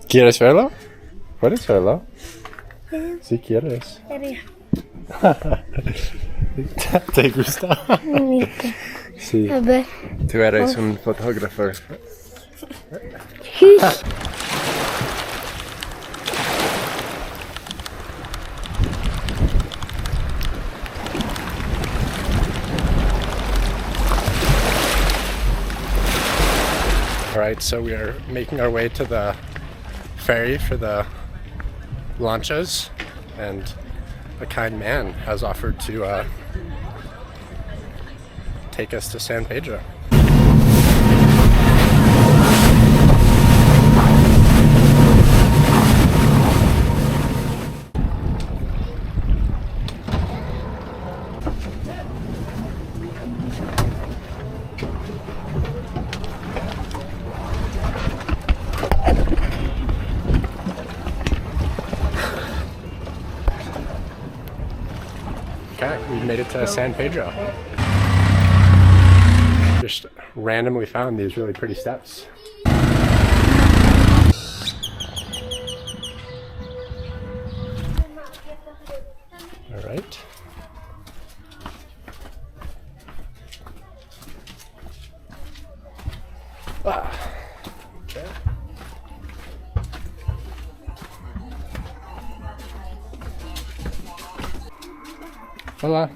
¿Quieres verlo? ¿Puedes verlo? Si quieres. ¿Te gusta? Sí. A ver. Tú eres un fotógrafo. Alright, so we are making our way to the ferry for the lanchas, and a kind man has offered to take us to San Pedro. Okay, we've made it to San Pedro. Just randomly found these really pretty steps. All right. Okay. Hola.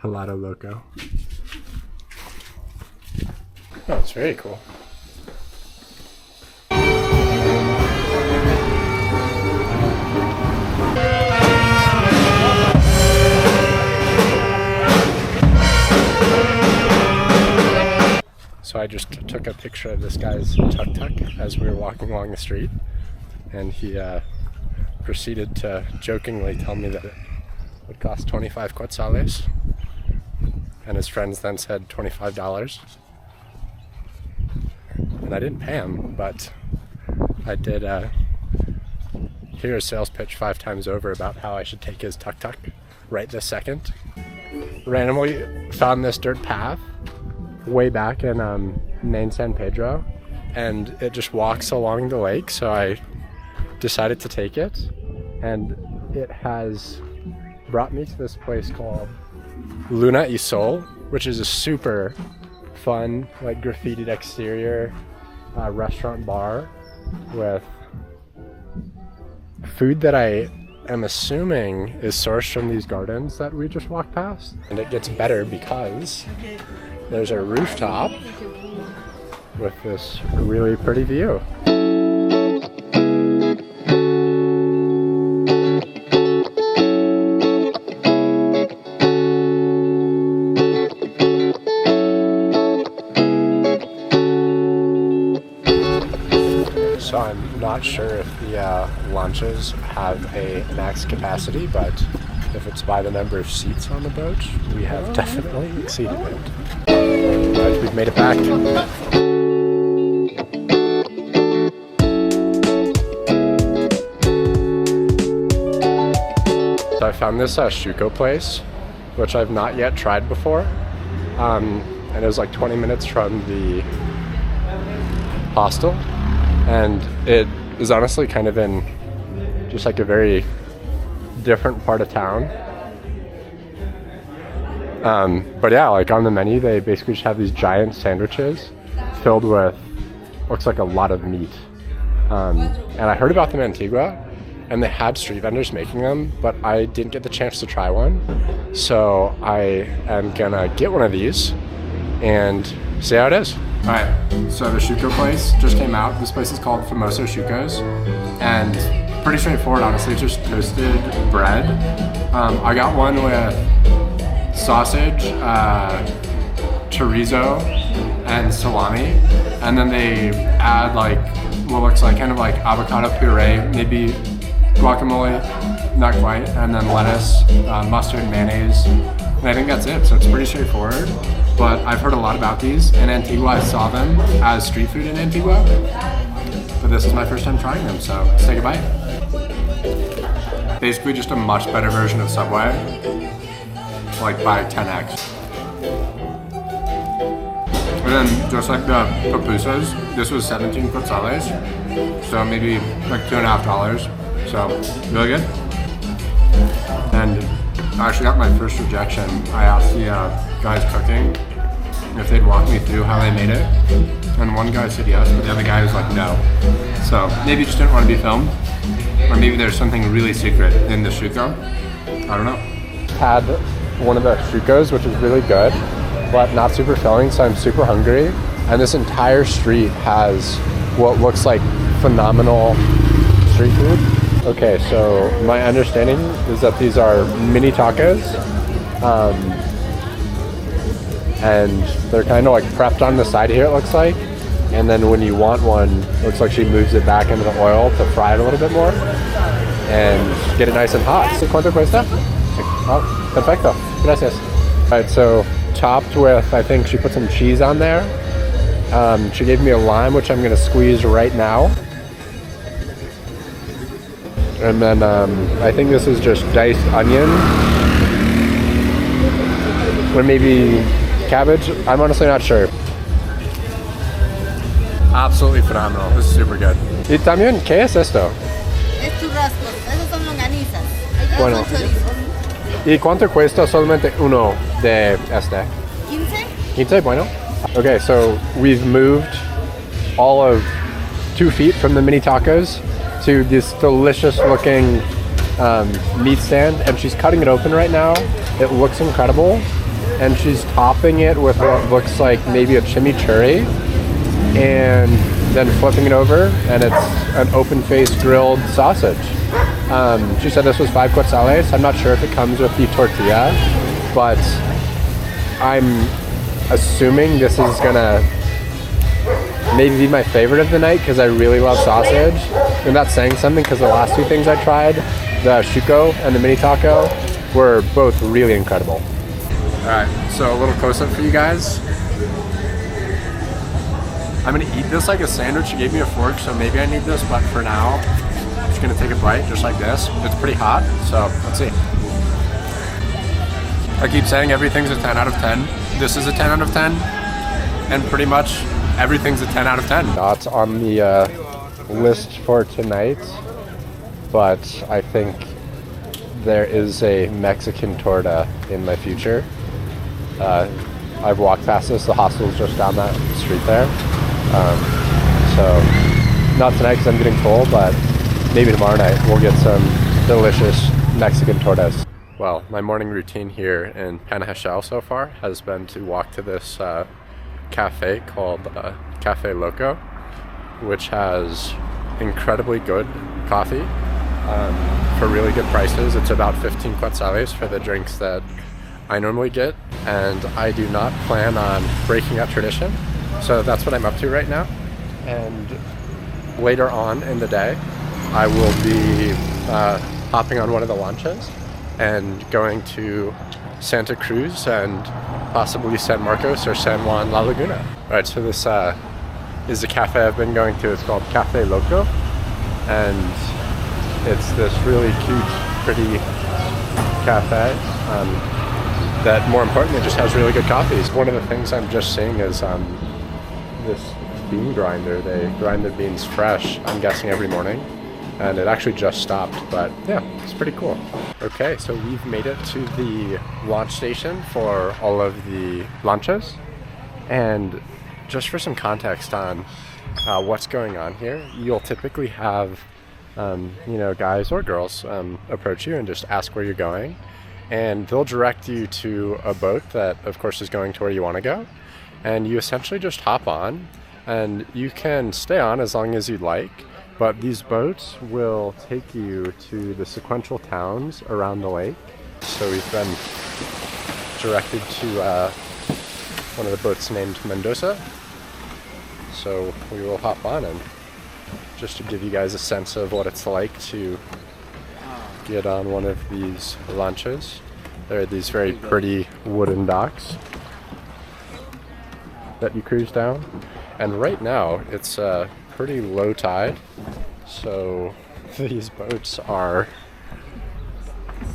Helado Loco. Oh, it's very cool. So I just took a picture of this guy's tuk-tuk as we were walking along the street, and he proceeded to jokingly tell me that it would cost 25 quetzales. And his friends then said $25. And I didn't pay him, but I did hear a sales pitch 5 times over about how I should take his tuk-tuk right this second. Randomly found this dirt path way back in main San Pedro, and it just walks along the lake, so I decided to take it. And it has brought me to this place called Luna y Sol, which is a super fun, like graffitied exterior restaurant bar with food that I am assuming is sourced from these gardens that we just walked past. And it gets better because there's a rooftop with this really pretty view. So I'm not sure if the lanchas have a max capacity, but if it's by the number of seats on the boat, we have definitely exceeded it. Right, we've made it back. So I found this shuco place, which I've not yet tried before, and it was like 20 minutes from the hostel. And it is honestly kind of in just like a very different part of town. But yeah, like on the menu, they basically just have these giant sandwiches filled with, looks like a lot of meat. And I heard about them in Antigua, and they had street vendors making them, but I didn't get the chance to try one. So I am gonna get one of these and see how it is. Alright, so the shuco place just came out. This place is called Famoso Shucos, and pretty straightforward, honestly, just toasted bread. I got one with sausage, chorizo, and salami, and then they add like what looks like kind of like avocado puree, maybe guacamole, not quite, and then lettuce, mustard, mayonnaise, and I think that's it. So it's pretty straightforward, but I've heard a lot about these. In Antigua, I saw them as street food in Antigua, but this is my first time trying them, so let's take a bite. Basically just a much better version of Subway, like by 10x. And then just like the pupusas, this was 17 quetzales, so maybe like $2.50. So really good. And I actually got my first rejection. I asked the guys cooking if they'd walk me through how they made it, and one guy said yes, but the other guy was like no. So maybe he just didn't want to be filmed, or maybe there's something really secret in the shuco. I don't know. Had one of the shucos, which is really good, but not super filling, so I'm super hungry. And this entire street has what looks like phenomenal street food. Okay, so my understanding is that these are mini tacos, and they're kind of like prepped on the side here, it looks like. And then when you want one, it looks like she moves it back into the oil to fry it a little bit more and get it nice and hot. ¿Cuánto cuesta? Oh, perfecto. Gracias. All right, so topped with, I think she put some cheese on there. She gave me a lime, which I'm gonna squeeze right now. And then I think this is just diced onion. Or maybe cabbage. I'm honestly not sure. Absolutely phenomenal. This is super good. Y también, ¿qué es esto? Es churrascos. Esas son longanizas. Bueno. Son chorizos. ¿Y cuánto cuesta solamente uno de este? 15. 15, bueno. Okay, so we've moved all of 2 feet from the mini tacos to this delicious looking meat stand, and she's cutting it open right now. It looks incredible, and she's topping it with what looks like maybe a chimichurri, and then flipping it over, and it's an open-faced grilled sausage. She said this was 5 quetzales. I'm not sure if it comes with the tortilla, but I'm assuming this is gonna maybe be my favorite of the night because I really love sausage. And that's saying something because the last 2 things I tried, the shuco and the mini taco, were both really incredible. All right, so a little close-up for you guys. I'm gonna eat this like a sandwich. She gave me a fork, so maybe I need this, but for now, I'm just gonna take a bite just like this. It's pretty hot, so let's see. I keep saying everything's a 10 out of 10. This is a 10 out of 10, and pretty much everything's a 10 out of 10. Not on the list for tonight, but I think there is a Mexican torta in my future. I've walked past this. The hostel's just down that street there. So not tonight because I'm getting full, but maybe tomorrow night we'll get some delicious Mexican tortas. Well, my morning routine here in Panajachel so far has been to walk to this cafe called Cafe Loco, which has incredibly good coffee for really good prices. It's about 15 quetzales for the drinks that I normally get, and I do not plan on breaking that tradition. So that's what I'm up to right now. And later on in the day, I will be hopping on one of the lanchas and going to Santa Cruz and possibly San Marcos or San Juan La Laguna. All right, so this is the cafe I've been going to. It's called Cafe Loco, and it's this really cute, pretty cafe that, more importantly, just has really good coffees. One of the things I'm just seeing is this bean grinder. They grind their beans fresh, I'm guessing every morning, and it actually just stopped, but yeah, it's pretty cool. Okay, so we've made it to the launch station for all of the lanchas, and just for some context on what's going on here, you'll typically have guys or girls approach you and just ask where you're going, and they'll direct you to a boat that of course is going to where you want to go, and you essentially just hop on, and you can stay on as long as you'd like, but these boats will take you to the sequential towns around the lake. So we've been directed to one of the boats named Mendoza. So we will hop on, and just to give you guys a sense of what it's like to get on one of these lanchas. There are these very pretty wooden docks that you cruise down, and right now it's pretty low tide, so these boats are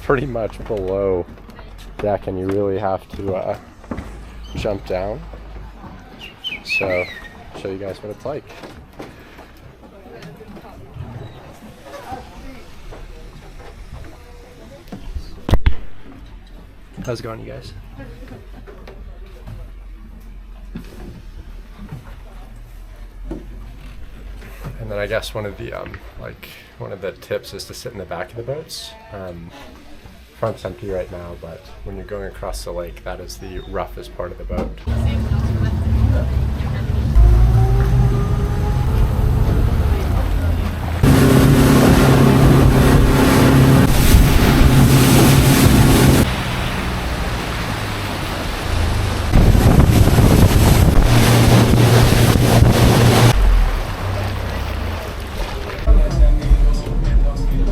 pretty much below deck and you really have to jump down. So I'll show you guys what it's like. How's it going, you guys? And then I guess one of the tips is to sit in the back of the boats. Front's empty right now, but when you're going across the lake, that is the roughest part of the boat.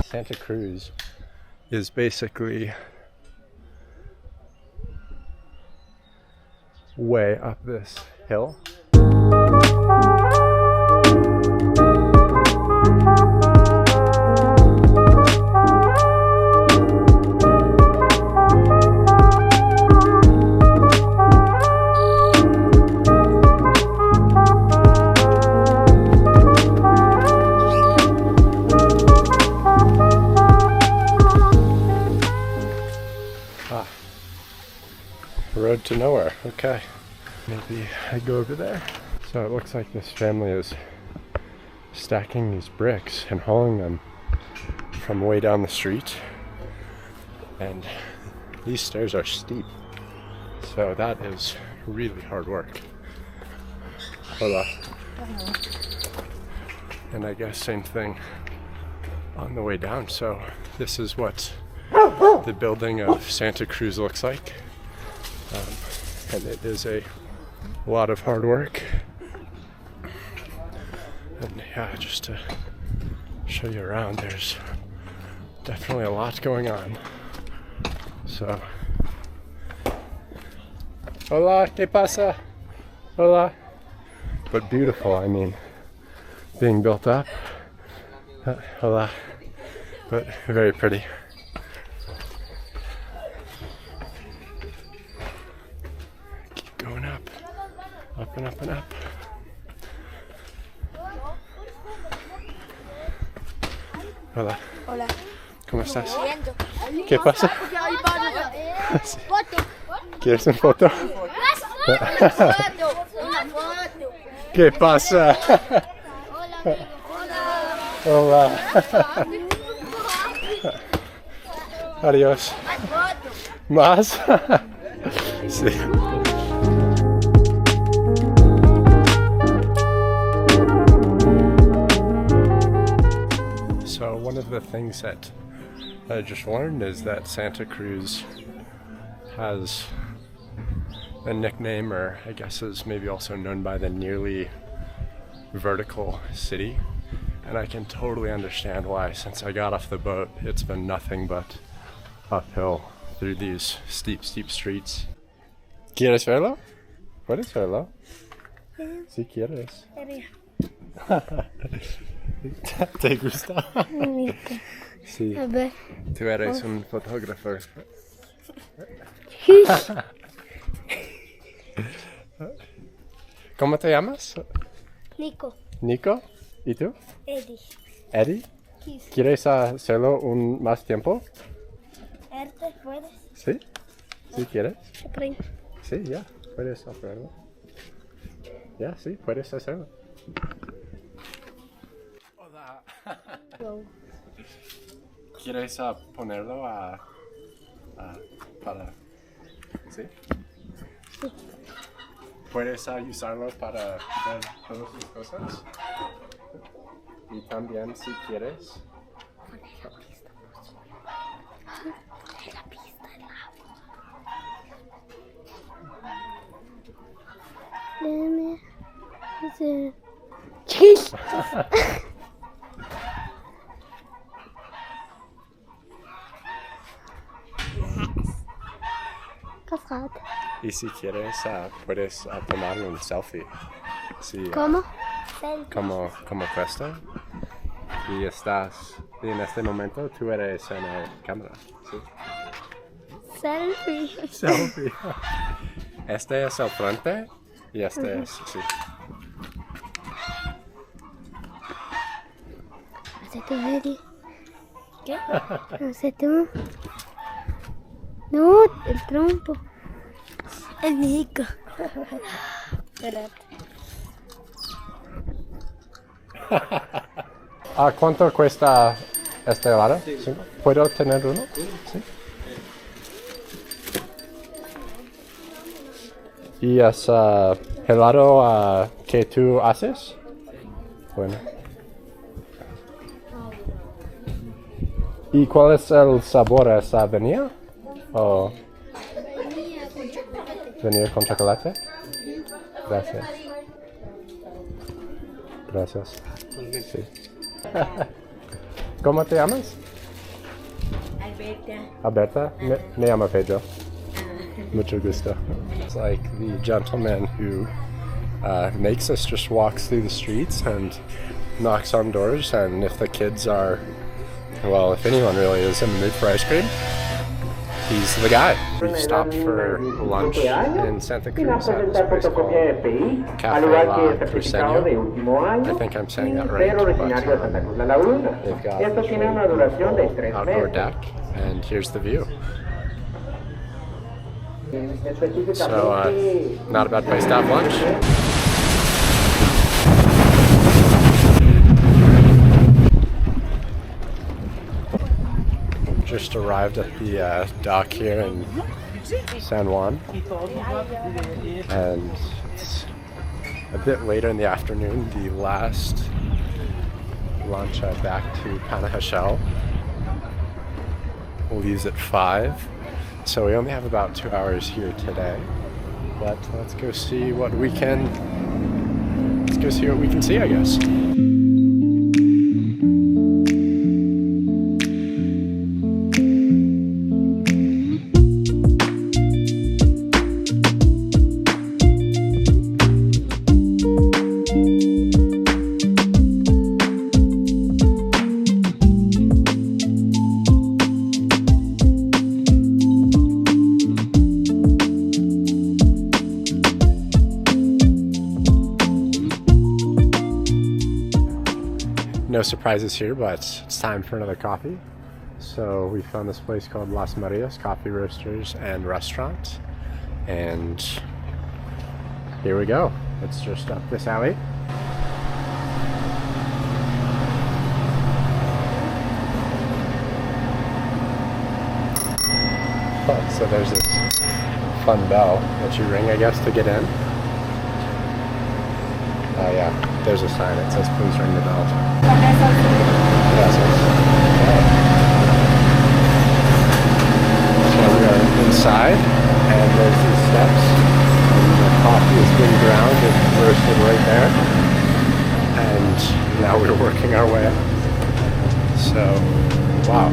Santa Cruz is basically way up this hill. Road to nowhere. Okay, maybe I go over there. So it looks like this family is stacking these bricks and hauling them from way down the street, and these stairs are steep, so that is really hard work. Hola. And I guess same thing on the way down. So this is what the building of Santa Cruz looks like. And it is a lot of hard work. And yeah, just to show you around, there's definitely a lot going on. So, hola, ¿qué pasa? Hola. But beautiful, I mean, being built up. Hola. But very pretty. Going up and up and up. Hola. Hola. ¿Cómo estás? Viendo. ¿Qué pasa? Sí. ¿Quieres una foto? ¿Qué pasa? Hola. Adiós. ¿Más? Sí. So one of the things that I just learned is that Santa Cruz has a nickname, or I guess is maybe also known by the nearly vertical city. And I can totally understand why. Since I got off the boat, it's been nothing but uphill through these steep streets. ¿Quieres verlo? ¿Puedes verlo? Si quieres. ¿Te gusta? Sí. A ver. Tú eres un fotógrafo. ¿Cómo te llamas? Nico. Nico. ¿Y tú? Eddy. Eddy. ¿Quieres hacerlo un más tiempo? Erte, ¿puedes? Sí. ¿Sí quieres? Aprende. Sí, ya. Puedes hacerlo. Ya, sí, puedes hacerlo. Hola. Wow. ¿Quieres ponerlo para... ¿Sí? Sí. ¿Puedes usarlo para ver todas sus cosas? Y también, si quieres... Sí. Chiquis. Cascada. Y si quieres, puedes tomar un selfie. Sí, ¿Cómo? como cuesta. Y en este momento, tú eres en la cámara. ¿Sí? Selfie. Selfie. Este es el frente y este es, sí. Hace tu Eddy. ¿Qué? Hace tú. No, el trompo. El Nico. Espérate. ¿Cuánto cuesta este helado? Sí. ¿Puedo tener uno? Sí. ¿Y es helado que tú haces? Bueno. ¿Y cuál es el sabor? ¿Es vainilla? ¿O vainilla con chocolate? Gracias. Gracias. Sí. ¿Cómo te llamas? Alberta. Me llamo Pedro. Mucho gusto. It's like the gentleman who makes us just walks through the streets and knocks on doors, and if the kids are, well, if anyone really is in the mood for ice cream, he's the guy. We stopped for lunch in Santa Cruz at this place called Cafe La Cruceño. I think I'm saying that right, but they've got a full outdoor deck, and here's the view. So, not a bad place to have lunch. Just arrived at the dock here in San Juan, and it's a bit later in the afternoon. The last lancha back to Panajachel leaves at 5, so we only have about 2 hours here today. But let's go see what we can. Let's go see what we can see, I guess. No surprises here, but it's time for another coffee. So we found this place called Las Marias Coffee Roasters and Restaurant, and here we go. It's just up this alley. Oh, so there's this fun bell that you ring, I guess, to get in. Oh yeah, there's a sign that says please ring the bell. Gracias. So we are inside, and there's these steps, and the coffee is being ground and roasted right there. And now we're working our way up. So, wow.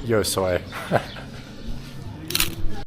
Yo soy.